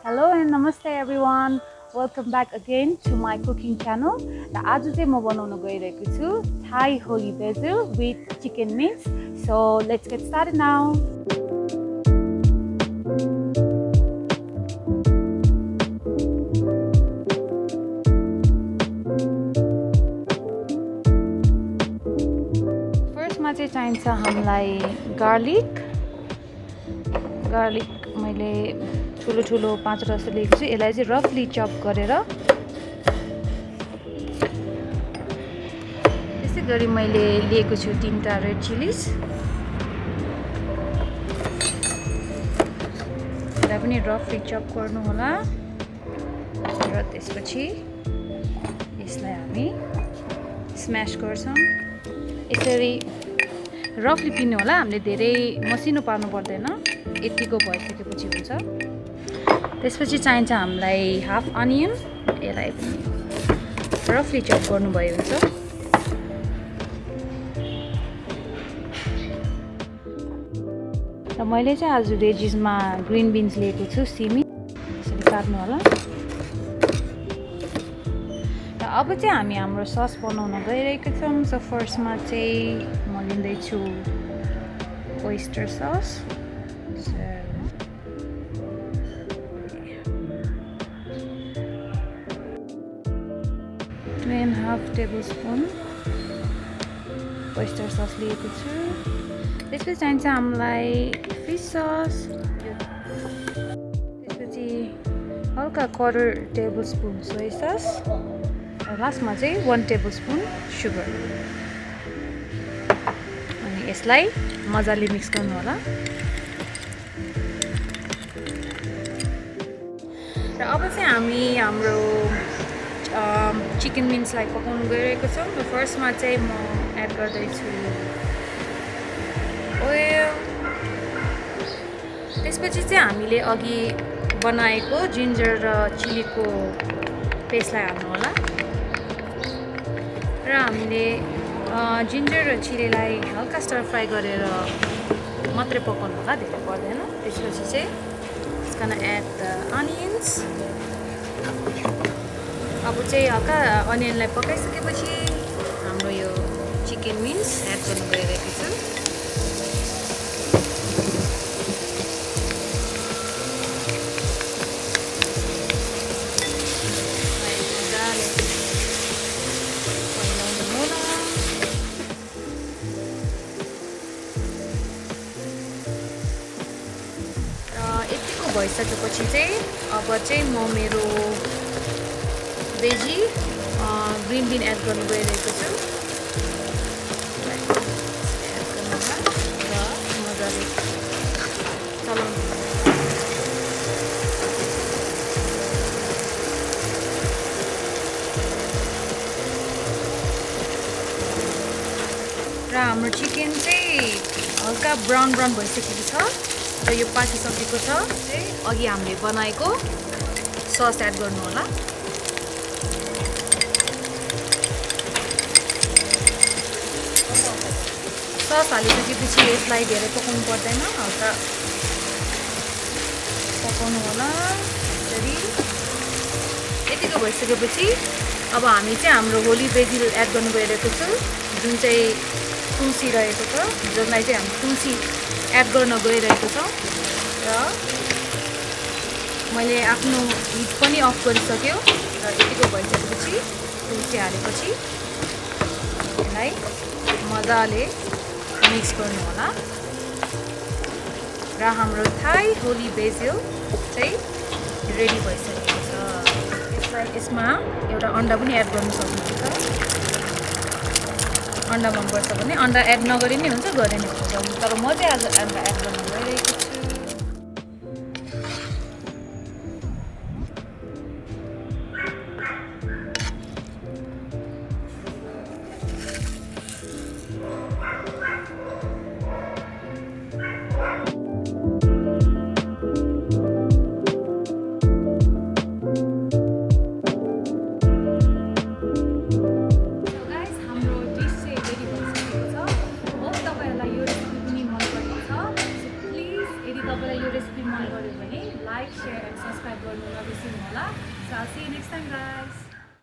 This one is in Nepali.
Hello and namaste everyone. Welcome back again to my cooking channel. र आज चाहिँ म बनाउन गइरहेको छु Thai Holy Basil with chicken mince. So let's get started now. First मा चाहिँ चाहिन्छ हामीलाई garlic मैले ठुलो ठुलो 5 जस्तो लिएको छु यसलाई चाहिँ रफली चप गरेर त्यसै गरी मैले लिएको छु 3टा रेड चिलीज यसलाई पनि रफली चप गर्नु होला र त्यसपछि यसलाई हामी स्म्याश गर्छौं यसरी रफली पिन्नु होला हामीले धेरै मसिनो पार्नु पर्दैन यतिको भइसकेपछि हुन्छ त्यसपछि चाहिन्छ हामीलाई हाफ अनियन यसलाई रफली चप गर्नुभयो हुन्छ र मैले चाहिँ आज भेजिसमा ग्रीन बिन्स लिएको छु सिमी यसरी काट्नु होला र अब चाहिँ हामी हाम्रो सस बनाउन गइरहेका छौं सो फर्स्टमा चाहिँ म लिँदै छु oyster sauce 2.5 tablespoon oyster sauce लिएको छु त्यसपछि चाहिन्छ हामीलाई फिश सस त्यसपछि हल्का 1/4 tablespoon सोय सस र लास्टमा चाहिँ 1 tablespoon सुगर अनि यसलाई मजाले मिक्स गर्नु होला र अब चाहिँ हामी हाम्रो चिकन मिन्सलाई पकाउन गइरहेको छौं र फर्स्टमा चाहिँ म एड गर्दै छु ओइल त्यसपछि चाहिँ हामीले अघि बनाएको जिन्जर र चिलीको पेस्टलाई हाल्नु होला र हामीले जिन्जर र चिलीलाई हल्का स्टर फ्राई गरेर मात्रै पकाउनु होला धेरै पर्दैन त्यसपछि चाहिँ it's gonna add the onions अब चाहिँ हल्का अनियनलाई पकाइसकेपछि हाम्रो यो चिकन मिन्स एड गर्नु गइरहेको छु र यतिको भइसकेपछि चाहिँ अब चाहिँ म मेरो भेजी ग्रीन बिन एड गर्नु गइरहेको छु एड गर्नु होला र मजाले चलाउनु र हाम्रो चिकन चाहिँ हल्का ब्राउन भइसकेको छ र यो पाकिसकेको छ चाहिँ अघि हामीले बनाएको सस एड गर्नु होला सस हालिसकेपछि यसलाई धेरै पकाउनु पर्दैन हल्का पकाउनु होला यसरी यतिको भइसकेपछि अब हामी चाहिँ हाम्रो होली बेजिल एड गर्नु गइरहेको छौँ जुन चाहिँ तुलसी रहेको छ जसलाई चाहिँ हामी तुलसी एड गर्न गइरहेको छौँ र मैले आफ्नो हिट पनि अफ गरिसक्यो र यतिको भइसकेपछि तुलसी हालेपछि यसलाई मजाले मिक्स गर्नु होला र हाम्रो थाई होली बेजिल चाहिँ रेडी भइसकेको छ यसमा एउटा अन्डा पनि एड गर्नु सक्नुहुन्छ अन्डा मनपर्छ भने अन्डा एड नगरी नै हुन्छ गरे नै हुन्छ तर म चाहिँ आज अन्डा एड गर्नु गइरहेको छु तपाईँलाई यो रेसिपी मन गर्यो भने लाइक, सेयर एन्ड सब्सक्राइब गर्नु नबिर्सिनु होला। So I will see you next time guys.